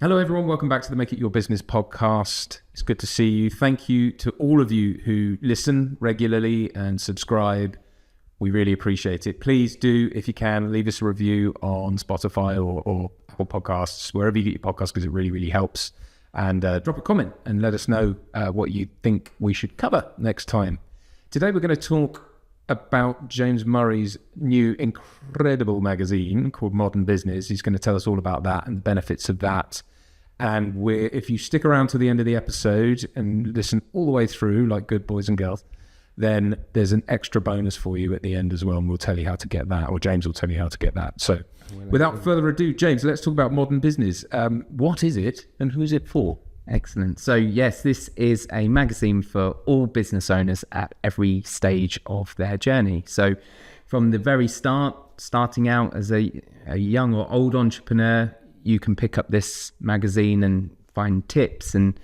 Hello, everyone. Welcome back to the Make It Your Business podcast. It's good to see you. Thank you to all of you who listen regularly and subscribe. We really appreciate it. Please do, if you can, leave us a review on Spotify or Apple Podcasts, wherever you get your podcasts, because it really, really helps. And drop a comment and let us know what you think we should cover next time. Today, we're going to talk about James Murray's new incredible magazine called Modern Business. He's going to tell us all about that and the benefits of that. And if you stick around to the end of the episode and listen all the way through, like good boys and girls, then there's an extra bonus for you at the end as well, and we'll tell you how to get that, or James will tell you how to get that. So without further ado, James, let's talk about Modern Business. What is it and who is it for? Excellent. So yes, this is a magazine for all business owners at every stage of their journey. So from the very start, starting out as a young or old entrepreneur, you can pick up this magazine and find tips and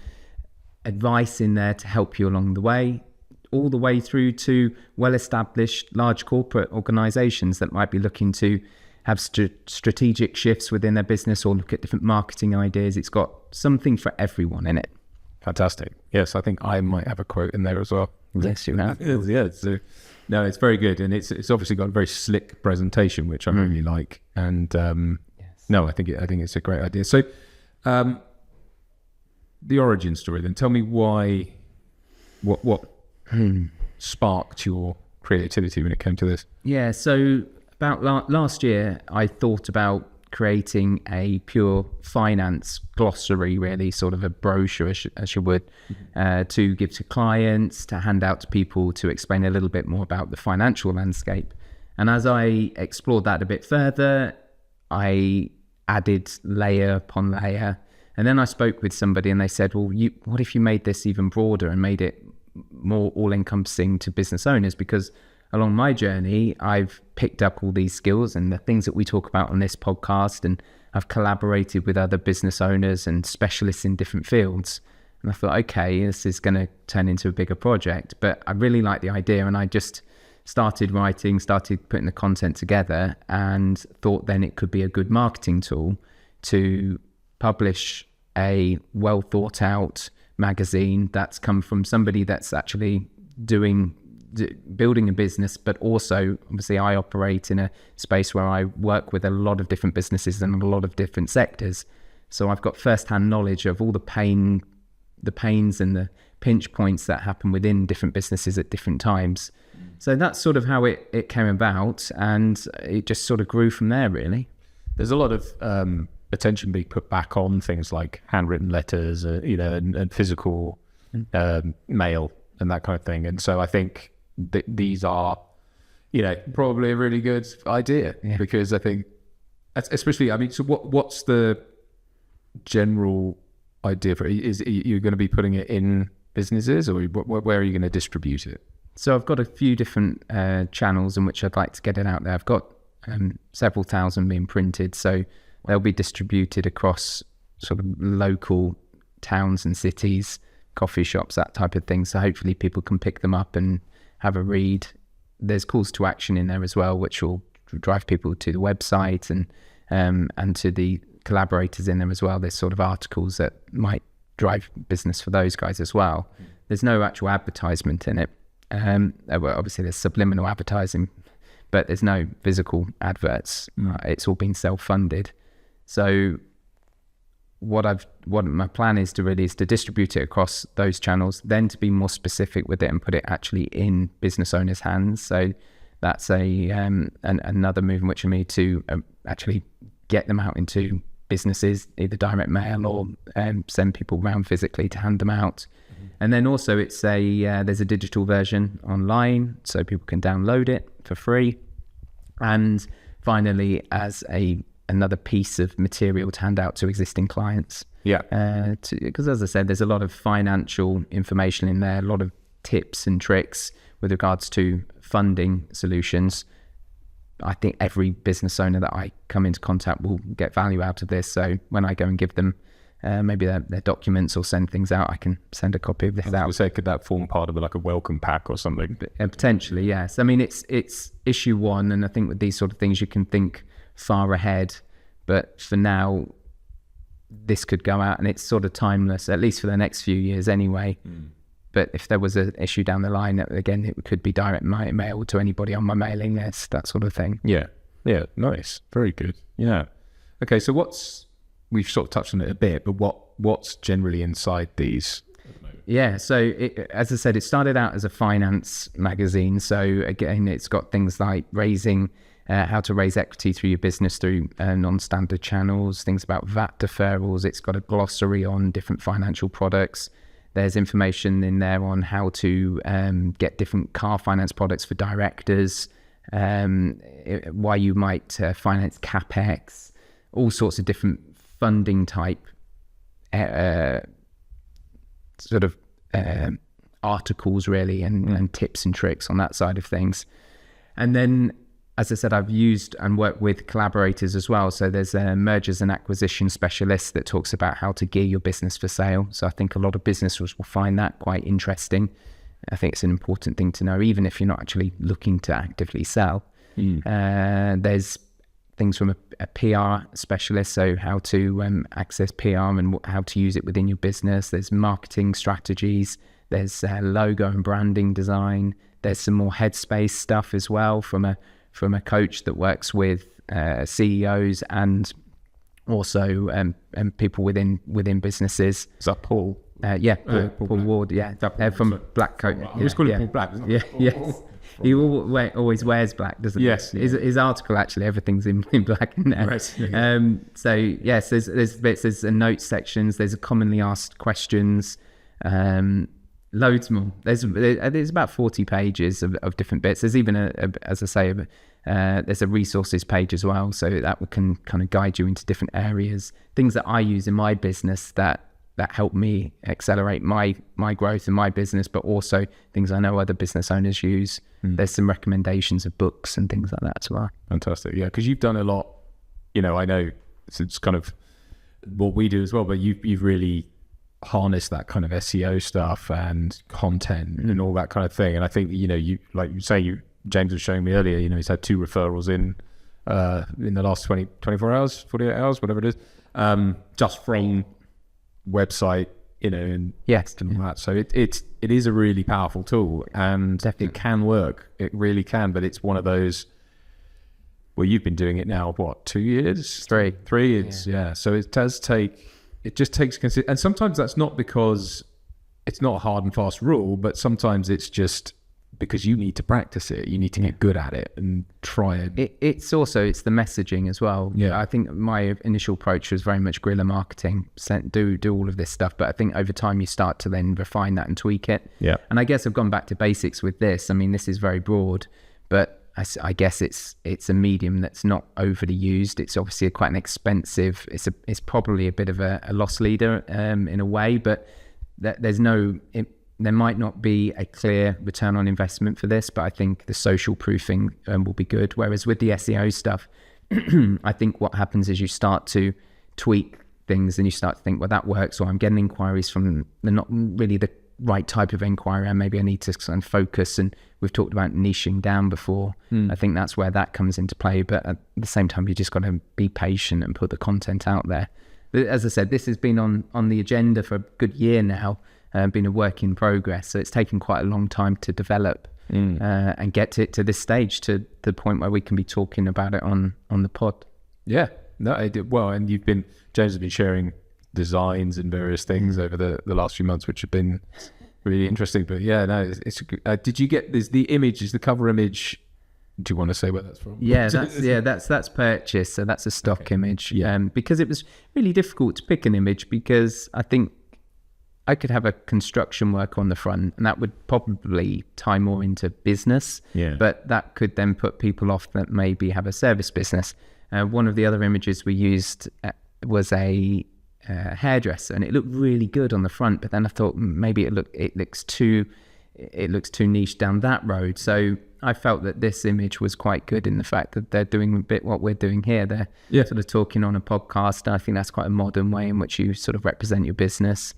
advice in there to help you along the way, all the way through to well-established large corporate organizations that might be looking to have strategic shifts within their business or look at different marketing ideas. It's got something for everyone in it. Fantastic. Yes, I think I might have a quote in there as well. Yes, you have. Yeah. So, no, it's very good, and it's obviously got a very slick presentation, which I really like. And no, I think it's a great idea. So, the origin story. Then, tell me why. What sparked your creativity when it came to this? Yeah. So about last year, I thought about creating a pure finance glossary, really, sort of a brochure, as you would, to give to clients, to hand out to people, to explain a little bit more about the financial landscape. And as I explored that a bit further, I added layer upon layer. And then I spoke with somebody and they said, well, what if you made this even broader and made it more all-encompassing to business owners? Because along my journey, I've picked up all these skills and the things that we talk about on this podcast, and I've collaborated with other business owners and specialists in different fields. And I thought, okay, this is going to turn into a bigger project, but I really like the idea. And I just started writing, started putting the content together, and thought then it could be a good marketing tool to publish a well thought out magazine that's come from somebody that's actually building a business, but also obviously I operate in a space where I work with a lot of different businesses and a lot of different sectors. So I've got first-hand knowledge of all the pains and the pinch points that happen within different businesses at different times. So that's sort of how it came about, and it just sort of grew from there, really. There's a lot of attention being put back on things like handwritten letters, and physical mail and that kind of thing. And so I think these are, probably a really good idea, because I think, especially, so what's the general idea for it? Is you going to be putting it in businesses, or where are you going to distribute it? So I've got a few different channels in which I'd like to get it out there. I've got several thousand being printed, so they'll be distributed across sort of local towns and cities, coffee shops, that type of thing. So hopefully people can pick them up and have a read. There's calls to action in there as well, which will drive people to the website and to the collaborators in there as well. There's sort of articles that might drive business for those guys as well. There's no actual advertisement in it. Well, obviously there's subliminal advertising, but there's no physical adverts. It's all been self-funded. So what my plan is to distribute it across those channels, then to be more specific with it and put it actually in business owners' hands. So that's another move in which I need to actually get them out into businesses, either direct mail or send people around physically to hand them out. And then also it's there's a digital version online, so people can download it for free. And finally, as another piece of material to hand out to existing clients. Yeah. Because as I said, there's a lot of financial information in there, a lot of tips and tricks with regards to funding solutions. I think every business owner that I come into contact will get value out of this. So when I go and give them maybe their documents or send things out, I can send a copy of this out. So could that form part of like a welcome pack or something? Potentially, yes. I mean, it's issue one, and I think with these sort of things you can think far ahead. But for now, this could go out, and it's sort of timeless, at least for the next few years anyway. But if there was an issue down the line, again, it could be direct mail to anybody on my mailing list, that sort of thing. Yeah. Nice. Very good. Yeah. Okay. So we've sort of touched on it a bit, but what's generally inside these? Yeah, so as I said, it started out as a finance magazine. So again, it's got things like how to raise equity through your business through non-standard channels, things about VAT deferrals. It's got a glossary on different financial products. There's information in there on how to get different car finance products for directors, why you might finance CapEx, all sorts of different funding type sort of articles really, and tips and tricks on that side of things. And then, as I said, I've used and worked with collaborators as well. So there's a mergers and acquisition specialist that talks about how to gear your business for sale. So I think a lot of businesses will find that quite interesting. I think it's an important thing to know, even if you're not actually looking to actively sell. There's things from a PR specialist, so how to access PR and how to use it within your business. There's marketing strategies. There's logo and branding design. There's some more headspace stuff as well from a coach that works with CEOs and also people within businesses. Is that Paul? Paul Ward. Yeah, from Black Coat. I always call it Paul Black. Isn't it? Yes. He always wears black, doesn't he? Yes. His article, actually, everything's in black in there. Right. So yes, there's bits, there's a notes sections, there's a commonly asked questions, loads more. There's about 40 pages of different bits. There's even as I say, there's a resources page as well, so that can kind of guide you into different areas, things that I use in my business that help me accelerate my growth in my business, but also things I know other business owners use. There's some recommendations of books and things like that as well. Fantastic. Yeah, because you've done a lot, I know it's kind of what we do as well, but you've really harnessed that kind of SEO stuff and content and all that kind of thing. And I think, you like you say, James was showing me earlier, he's had 2 referrals in the last 24 hours, 48 hours, whatever it is, just from website, and yes, and all that. So it is a really powerful tool, and definitely. It can work. It really can, but it's one of those where you've been doing it now, what, 2 years? 3. 3 years, yeah. So it just takes and sometimes that's not because it's not a hard and fast rule, but sometimes it's just because you need to practice it. You need to get good at it and try it. It's the messaging as well. Yeah. I think my initial approach was very much guerrilla marketing, do all of this stuff. But I think over time you start to then refine that and tweak it. Yeah. And I guess I've gone back to basics with this. I mean, this is very broad, but I guess it's a medium that's not overly used. It's obviously quite an expensive. It's probably a bit of a loss leader in a way, but there might not be a clear return on investment for this, but I think the social proofing will be good. Whereas with the SEO stuff, I think what happens is you start to tweak things and you start to think, well, that works, or I'm getting inquiries from, they're not really the right type of inquiry, and maybe I need to kind of focus. And we've talked about niching down before. I think that's where that comes into play. But at the same time, you just got to be patient and put the content out there. But as I said, this has been on the agenda for a good year now. Been a work in progress, so it's taken quite a long time to develop and get it to this stage, to the point where we can be talking about it on the pod. Yeah, no, I did well, and James has been sharing designs and various things over the last few months, which have been really interesting. But yeah, no, it's did you get the image? Is the cover image? Do you want to say where that's from? Yeah, that's purchased, so that's a stock image. Yeah. Because it was really difficult to pick an image, because I think I could have a construction work on the front, and that would probably tie more into business. Yeah. But that could then put people off that maybe have a service business. One of the other images we used was a hairdresser, and it looked really good on the front. But then I thought maybe it looks too niche down that road. So I felt that this image was quite good in the fact that they're doing a bit what we're doing here. They're sort of talking on a podcast. I think that's quite a modern way in which you sort of represent your business.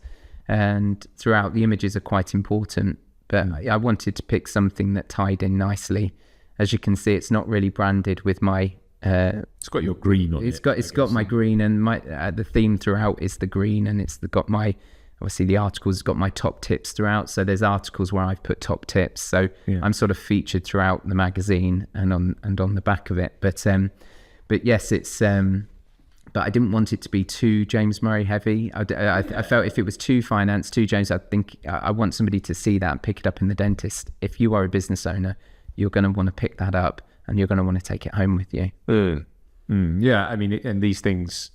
And throughout, the images are quite important, but I wanted to pick something that tied in nicely. As you can see, it's not really branded with my It's got your green on it. It's got my green, and my the theme throughout is the green, and got my, obviously the article's got my top tips throughout. So there's articles where I've put top tips. So I'm sort of featured throughout the magazine and on the back of it. But yes, it's but I didn't want it to be too James Murray heavy. I felt if it was too finance, too James, I think I want somebody to see that and pick it up in the dentist. If you are a business owner, you're going to want to pick that up, and you're going to want to take it home with you. Yeah, I mean, and these things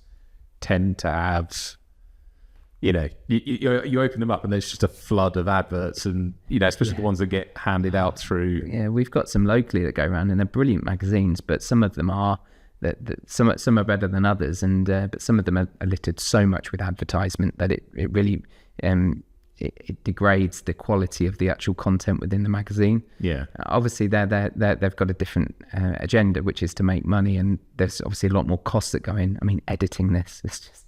tend to have, you open them up and there's just a flood of adverts, and especially the ones that get handed out through. Yeah, we've got some locally that go around, and they're brilliant magazines, but some of them are some are better than others, and but some of them are littered so much with advertisement that it really it degrades the quality of the actual content within the magazine. Yeah, obviously they've got a different agenda, which is to make money, and there's obviously a lot more costs that go in. I mean, editing this, it's just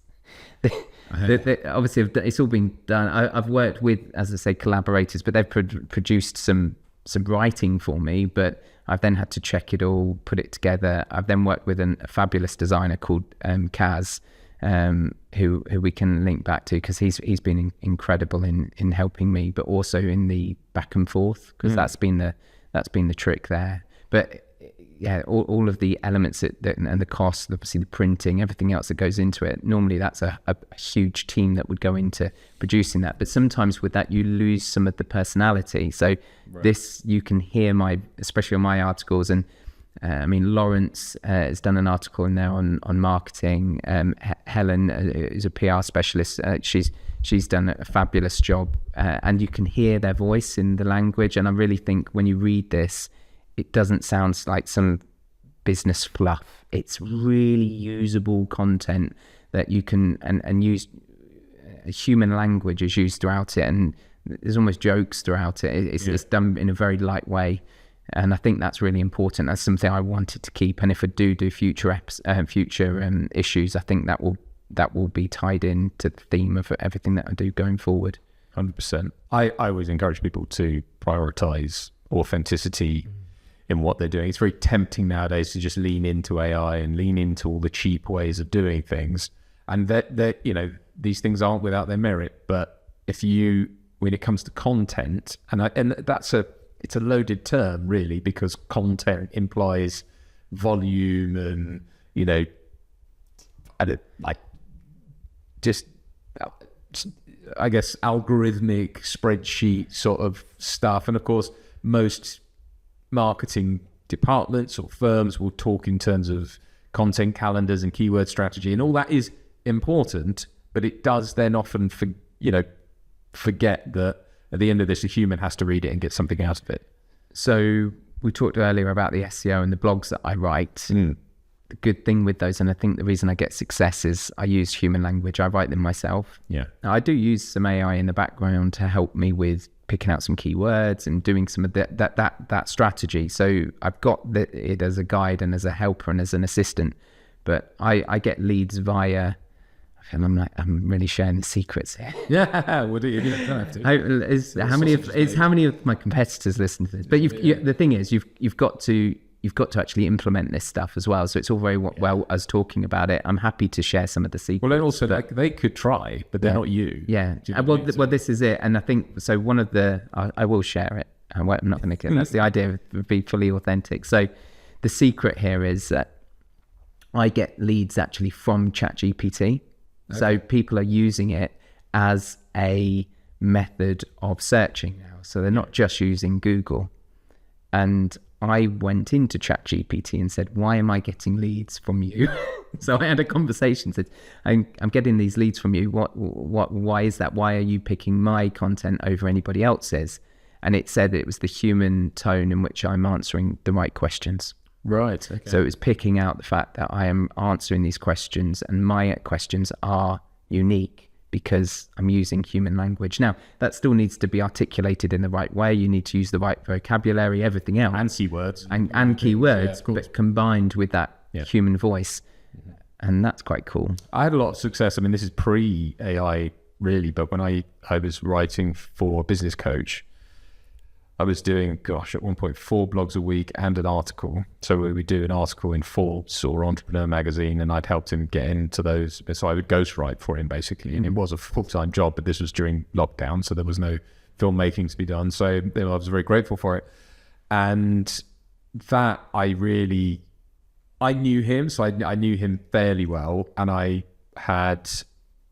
obviously it's all been done. I've worked with, as I say, collaborators, but they've produced some writing for me, but I've then had to check it all, put it together. I've then worked with a fabulous designer called Kaz, who we can link back to, because he's been incredible in helping me, but also in the back and forth, because that's been the trick there. But yeah, all of the elements and the cost, obviously the printing, everything else that goes into it. Normally that's a huge team that would go into producing that. But sometimes with that, you lose some of the personality. So this, you can hear especially on my articles, and I mean, Lawrence has done an article in there on marketing. Helen is a PR specialist. She's done a fabulous job, and you can hear their voice in the language. And I really think when you read this, it doesn't sound like some business fluff. It's really usable content that you can and use. Human language is used throughout it, and there's almost jokes throughout it. It's done in a very light way, and I think that's really important. That's something I wanted to keep. And if I do future issues, I think that will be tied in to the theme of everything that I do going forward. 100%. I always encourage people to prioritize authenticity in what they're doing. It's very tempting nowadays to just lean into AI and lean into all the cheap ways of doing things, and that these things aren't without their merit. But when it comes to content, and it's a loaded term really, because content implies volume and I guess algorithmic spreadsheet sort of stuff. And of course, most marketing departments or firms will talk in terms of content calendars and keyword strategy, and all that is important, but it does then often forget that at the end of this, a human has to read it and get something out of it. So we talked earlier about the SEO and the blogs that I write. The good thing with those, and I think the reason I get success, is I use human language. I write them myself. Yeah. Now, I do use some AI in the background to help me with picking out some keywords and doing some of that strategy. So I've got it as a guide and as a helper and as an assistant, but I get leads via, and I'm really sharing the secrets here. Yeah, well, you don't have to. How many of my competitors listen to this? But the thing is, you've got to actually implement this stuff as well. So it's all very well us talking about it. I'm happy to share some of the secrets. Well, and also they could try, but they're not you. Yeah. Well, this is it. And I think, so one of I will share it. I'm not going to, that's the idea of being fully authentic. So the secret here is that I get leads actually from ChatGPT. Okay. So people are using it as a method of searching now. So they're not just using Google. And I went into ChatGPT and said, why am I getting leads from you? So I had a conversation, said, I'm getting these leads from you. Why is that? Why are you picking my content over anybody else's? And it said it was the human tone in which I'm answering the right questions. Right. Okay. So it was picking out the fact that I am answering these questions, and my questions are unique because I'm using human language. Now, that still needs to be articulated in the right way. You need to use the right vocabulary, everything else. And keywords. And keywords, but combined with that human voice. And that's quite cool. I had a lot of success. I mean, this is pre-AI really, but when I was writing for Business Coach, I was doing, at one point, 4 blogs a week and an article. So we would do an article in Forbes or Entrepreneur magazine, and I'd helped him get into those. So I would ghostwrite for him, basically. And it was a full-time job, but this was during lockdown, so there was no filmmaking to be done. So I was very grateful for it. And that I knew him, so I knew him fairly well, and I had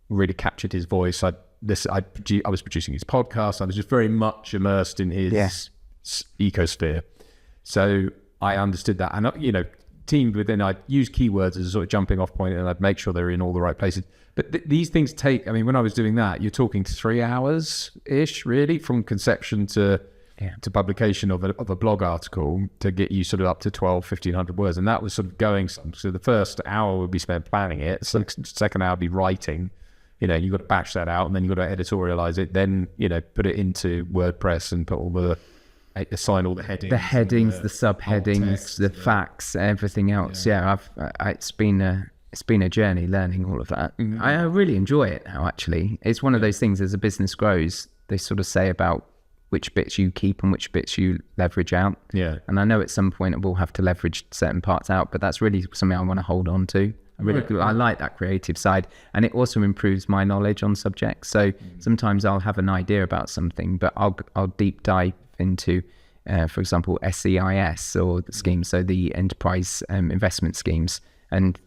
really captured his voice. I was producing his podcast. I was just very much immersed in his ecosphere. So I understood that. And, teamed within, I'd use keywords as a sort of jumping off point, and I'd make sure they're in all the right places. But these things take, when I was doing that, you're talking 3 hours-ish, really, from conception to publication of a blog article to get you sort of up to 1,500 words. And that was sort of going some. So the first hour would be spent planning it. So the second hour would be writing. You've got to batch that out, and then you've got to editorialize it, then, put it into WordPress and put assign all the headings. The headings, the subheadings, the facts, everything else. It's been a journey learning all of that. Mm-hmm. I really enjoy it now, actually. It's one of those things, as a business grows, they sort of say about which bits you keep and which bits you leverage out. Yeah. And I know at some point we'll have to leverage certain parts out, but that's really something I want to hold on to. I like that creative side, and it also improves my knowledge on subjects. So sometimes I'll have an idea about something, but I'll deep dive into, for example, SEIS or the scheme, so the enterprise investment schemes, and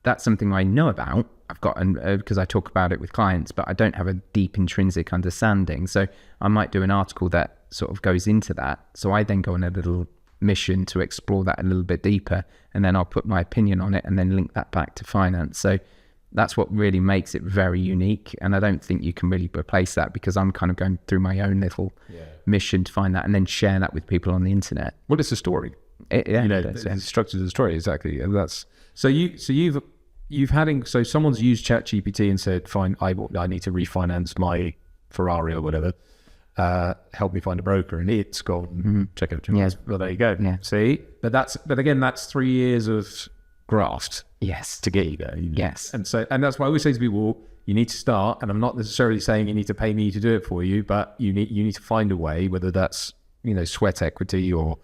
that's something I know about. I've got, because I talk about it with clients, but I don't have a deep intrinsic understanding. So I might do an article that sort of goes into that. So I then go on a little mission to explore that a little bit deeper, and then I'll put my opinion on it and then link that back to finance. So that's what really makes it very unique, and I don't think you can really replace that, because I'm kind of going through my own little mission to find that and then share that with people on the internet. Well, it's a story. The structure of the story, exactly. And that's so someone's used ChatGPT and said, fine, I need to refinance my Ferrari or whatever. Help me find a broker, and it's gone, check out. Yes. Well, there you go. Yeah. See, but again, that's 3 years of graft. Yes. To get you there. Yes. And that's why I always say to people, you need to start. And I'm not necessarily saying you need to pay me to do it for you, but you need to find a way, whether that's sweat equity or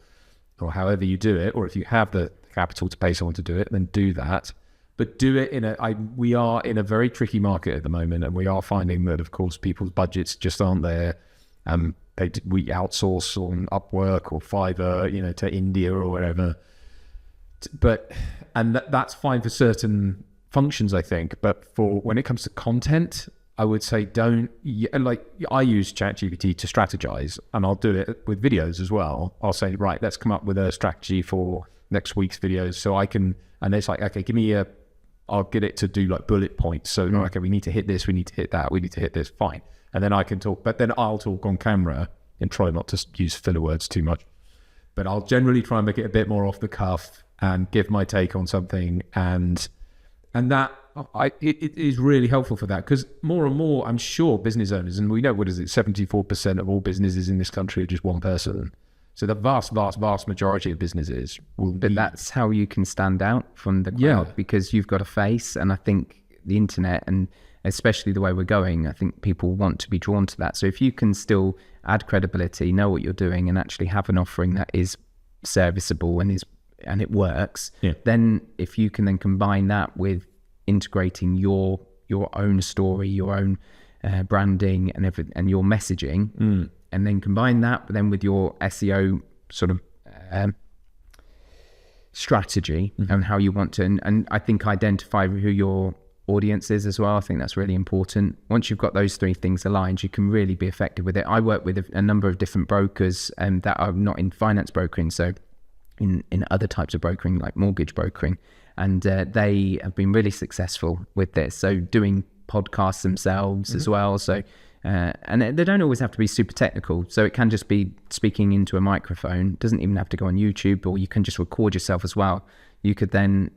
however you do it, or if you have the capital to pay someone to do it, then do that. But do it we are in a very tricky market at the moment, and we are finding that, of course, people's budgets just aren't there. We outsource on Upwork or Fiverr, to India or wherever. That's fine for certain functions, I think. But for when it comes to content, I would say I use ChatGPT to strategize, and I'll do it with videos as well. I'll say, right, let's come up with a strategy for next week's videos, so I can. And it's like, okay, I'll get it to do like bullet points. So okay, we need to hit this, we need to hit that, we need to hit this. Fine. And then I can talk, but then I'll talk on camera and try not to use filler words too much. But I'll generally try and make it a bit more off the cuff and give my take on something. And that it is really helpful for that, because more and more, I'm sure business owners, and we know, 74% of all businesses in this country are just one person. So the vast, vast, vast majority of businesses will be. But that's how you can stand out from the crowd, because you've got a face. And I think the internet, and especially the way we're going, I think people want to be drawn to that. So if you can still add credibility, know what you're doing, and actually have an offering that is serviceable and it works, then if you can then combine that with integrating your own story, your own branding and your messaging, and then combine that then with your SEO sort of strategy and how you want to, and I think identify who your audience is as well. I think that's really important. Once you've got those three things aligned, you can really be effective with it. I work with a number of different brokers that are not in finance brokering, so in other types of brokering, like mortgage brokering, and they have been really successful with this. So doing podcasts themselves as well. So and they don't always have to be super technical. So it can just be speaking into a microphone. It doesn't even have to go on YouTube, or you can just record yourself as well. You could then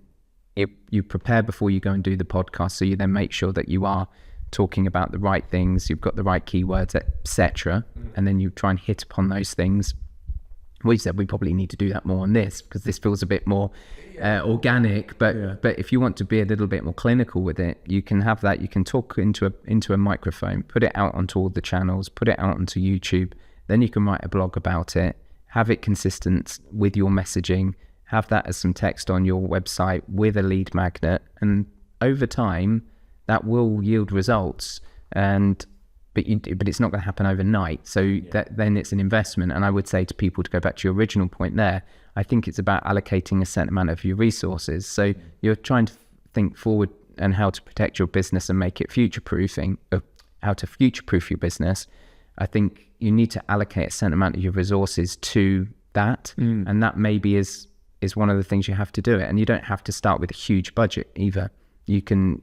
you prepare before you go and do the podcast, so you then make sure that you are talking about the right things, you've got the right keywords, etc., and then you try and hit upon those things. We said we probably need to do that more on this, because this feels a bit more organic, but if you want to be a little bit more clinical with it, you can have that. You can talk into a microphone, put it out onto all the channels, put it out onto YouTube, Then you can write a blog about it, have it consistent with your messaging, have that as some text on your website with a lead magnet, and over time that will yield results. But it's not going to happen overnight. So then it's an investment. And I would say to people, to go back to your original point there, I think it's about allocating a certain amount of your resources. So you're trying to think forward and how to protect your business and make it how to future-proof your business. I think you need to allocate a certain amount of your resources to that. And that maybe is one of the things you have to do it. And you don't have to start with a huge budget either. You can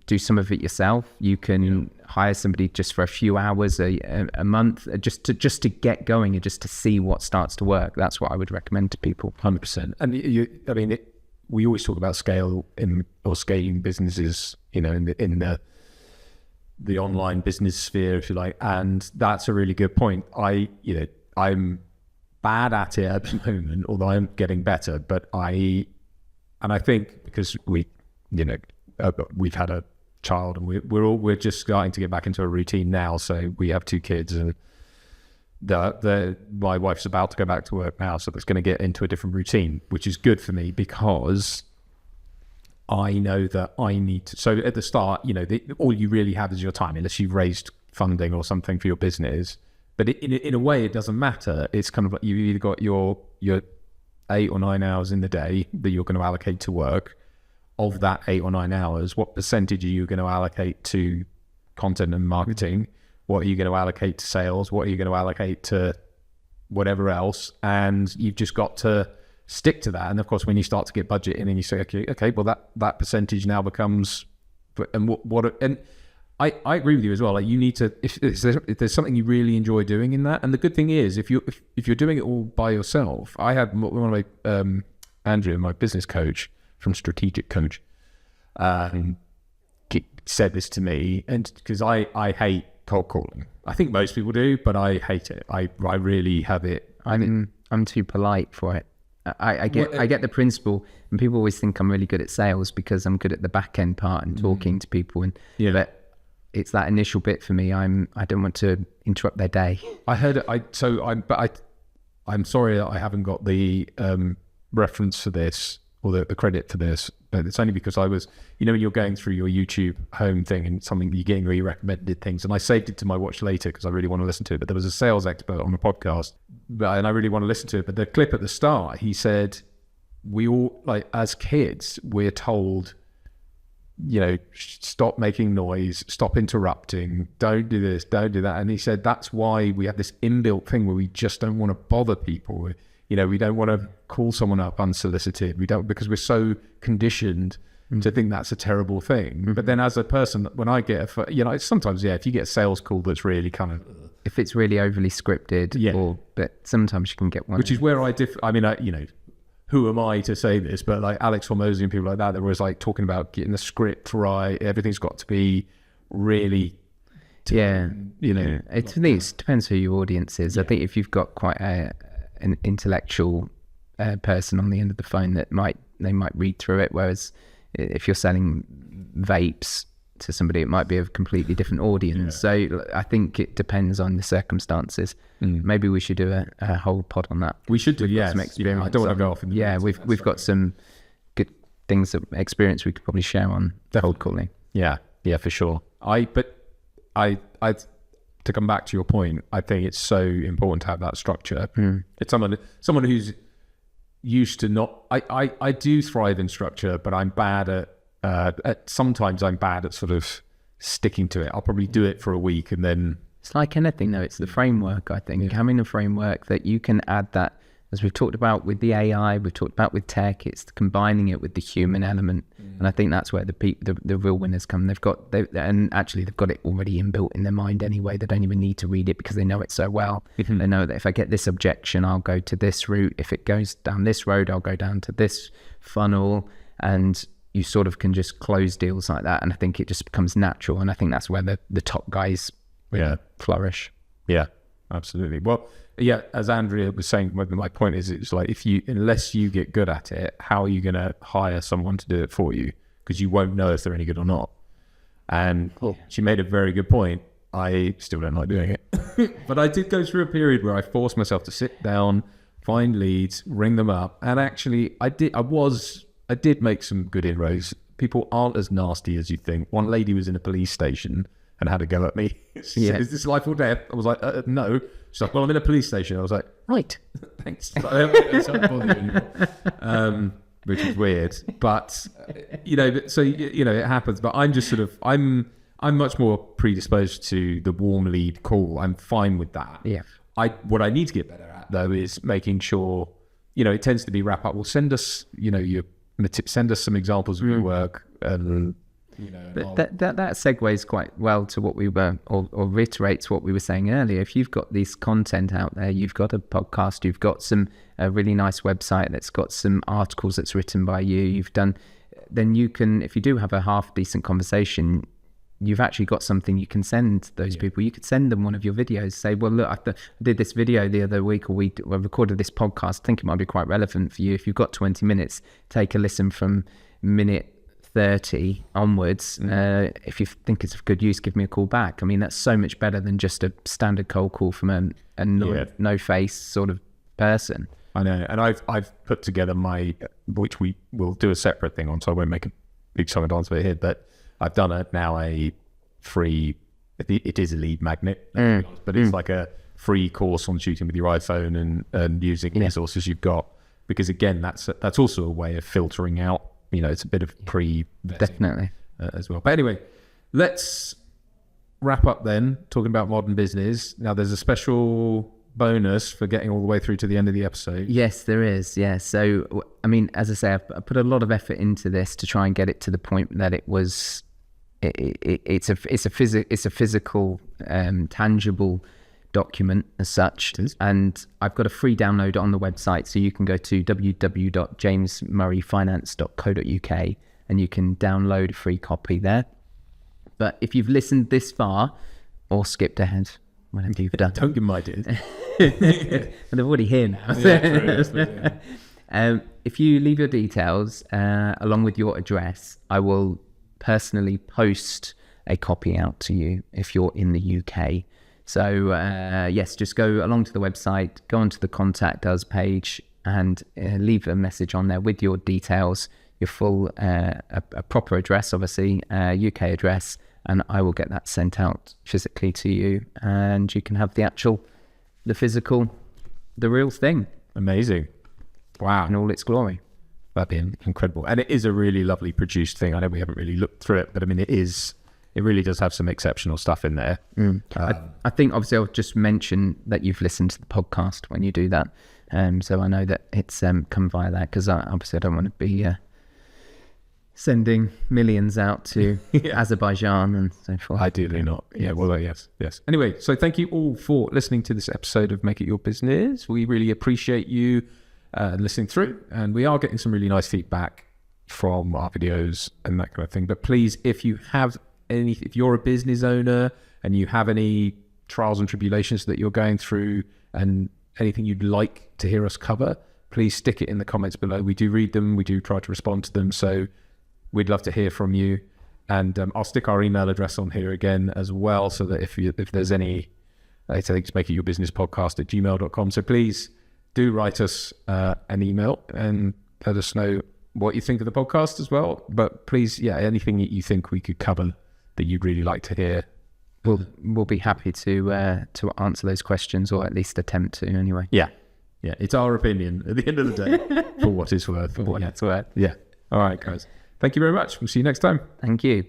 do some of it yourself. You can hire somebody just for a few hours a month, just to get going and just to see what starts to work. That's what I would recommend to people. 100%. And we always talk about scaling businesses, in the online business sphere, if you like, and that's a really good point. I'm bad at it at the moment, although I'm getting better. But I think because we've had a child, and we're just starting to get back into a routine now. So we have 2 kids, and my wife's about to go back to work now, so that's going to get into a different routine, which is good for me because I know that I need to. So at the start, all you really have is your time, unless you've raised funding or something for your business. But in a way, it doesn't matter. It's kind of like you've either got your 8 or 9 hours in the day that you're going to allocate to work. Of that 8 or 9 hours, what percentage are you going to allocate to content and marketing? What are you going to allocate to sales? What are you going to allocate to whatever else? And you've just got to stick to that. And of course, when you start to get budget in and you say, okay, well that percentage now becomes, and I agree with you as well. Like, you need to, if there's something you really enjoy doing in that. And the good thing is, if you're doing it all by yourself, I had one of my, Andrew, my business coach from Strategic Coach, said this to me, and because I hate cold calling. I think most people do, but I hate it. I really have it. I'm too polite for it. I get the principle, and people always think I'm really good at sales because I'm good at the back end part and talking to people, but it's that initial bit for me. I don't want to interrupt their day. I heard it. I'm sorry that I haven't got the reference for this or the credit for this, but it's only because I was, when you're going through your YouTube home thing and something you're getting really recommended things, and I saved it to my watch later because I really want to listen to it. But there was a sales expert on the podcast, and I really want to listen to it. But the clip at the start, he said, we all, like, as kids, we're told, stop making noise, stop interrupting, don't do this, don't do that. And he said that's why we have this inbuilt thing where we just don't want to bother people. We don't want to call someone up unsolicited. We don't, because we're so conditioned to think that's a terrible thing. But then as a person, when I get sometimes, if you get a sales call that's really kind of, if it's really overly scripted, but sometimes you can get one. Which is where I who am I to say this? But like Alex Hormozy and people like that, they're always like talking about getting the script right. Everything's got to be really, It depends who your audience is. I think if you've got quite an intellectual person on the end of the phone, they might read through it, whereas if you're selling vapes to somebody, it might be a completely different audience. So I think it depends on the circumstances. Maybe we should do a whole pod on that. We should do, some experience. I don't want to go off in the we've got some good things of experience we could probably share on cold calling. Yeah, for sure. To come back to your point, I think it's so important to have that structure. It's someone who's used to not. I do thrive in structure, but I'm bad at sometimes I'm bad at sort of sticking to it. I'll probably do it for a week and then. It's like anything, though. It's the framework. I think having a framework that you can add that, as we've talked about with the AI, we've talked about with tech. It's combining it with the human element, and I think that's where the real winners come. They've got it already inbuilt in their mind anyway. They don't even need to read it because they know it so well. They know that if I get this objection, I'll go to this route. If it goes down this road, I'll go down to this funnel, and you sort of can just close deals like that. And I think it just becomes natural. And I think that's where the top guys flourish. Yeah, absolutely. Well, as Andrea was saying, my point is, it's like unless you get good at it, how are you going to hire someone to do it for you? Because you won't know if they're any good or not. And she made a very good point. I still don't like doing it. But I did go through a period where I forced myself to sit down, find leads, ring them up, and actually I did make some good inroads. People aren't as nasty as you think. One lady was in a police station and had a go at me. She said, "Is this life or death?" I was like, "No." She's like, "Well, I'm in a police station." I was like, "Right, thanks." I don't bother you anymore. Which is weird, but so it happens. But I'm just I'm much more predisposed to the warm lead call. I'm fine with that. Yeah. What I need to get better at though is making sure, it tends to be wrap up. Well, send us, send us some examples of your work, and that segues quite well to what we were, or reiterates what we were saying earlier. If you've got this content out there, you've got a podcast, you've got a really nice website that's got some articles that's written by you, then you can, if you do have a half decent conversation, you've actually got something you can send those people. You could send them one of your videos, say, well, look, I did this video the other week, or I recorded this podcast. I think it might be quite relevant for you. If you've got 20 minutes, take a listen from minute 30 onwards. If you think it's of good use, give me a call back. I mean, that's so much better than just a standard cold call from a no face sort of person. I know, and I've put together which we will do a separate thing on, so I won't make a big song and dance of it here, but I've done a free, it is a lead magnet, but it's like a free course on shooting with your iPhone and using resources you've got, because again, that's also a way of filtering out, it's a bit of definitely as well. But anyway, let's wrap up then, talking about modern business. Now there's a special bonus for getting all the way through to the end of the episode. Yes, there is. Yeah. So, I mean, as I say, I put a lot of effort into this to try and get it to the point that it was, it's a physical, tangible document as such. And I've got a free download on the website, so you can go to www.jamesmurrayfinance.co.uk and you can download a free copy there. But if you've listened this far or skipped ahead, whatever you've done, don't give them ideas. And they're already here now. If you leave your details along with your address, I will personally post a copy out to you if you're in the UK. So yes, just go along to the website, go onto the Contact Us page, and leave a message on there with your details, your full a proper address, obviously, UK address, and I will get that sent out physically to you, and you can have the physical, the real thing. Amazing. Wow. In all its glory. That'd be incredible. And it is a really lovely produced thing. I know we haven't really looked through it, but I mean, it really does have some exceptional stuff in there. I think obviously I'll just mention that you've listened to the podcast when you do that. So I know that it's come via that, because obviously I don't want to be sending millions out to Azerbaijan and so forth. Ideally not. Yeah, well, yes. Anyway, so thank you all for listening to this episode of Make It Your Business. We really appreciate you listening through, and we are getting some really nice feedback from our videos and that kind of thing. But please, if you're a business owner and you have any trials and tribulations that you're going through and anything you'd like to hear us cover, please stick it in the comments below. We do read them. We do try to respond to them. So we'd love to hear from you. And I'll stick our email address on here again as well, so that if there's any, I think it's makeityourbusinesspodcast@gmail.com. So please do write us an email and let us know what you think of the podcast as well. But please, anything that you think we could cover that you'd really like to hear, we'll be happy to answer those questions, or at least attempt to anyway. Yeah, it's our opinion at the end of the day, for what it's worth. For what it's worth. Yeah. All right, guys. Thank you very much. We'll see you next time. Thank you.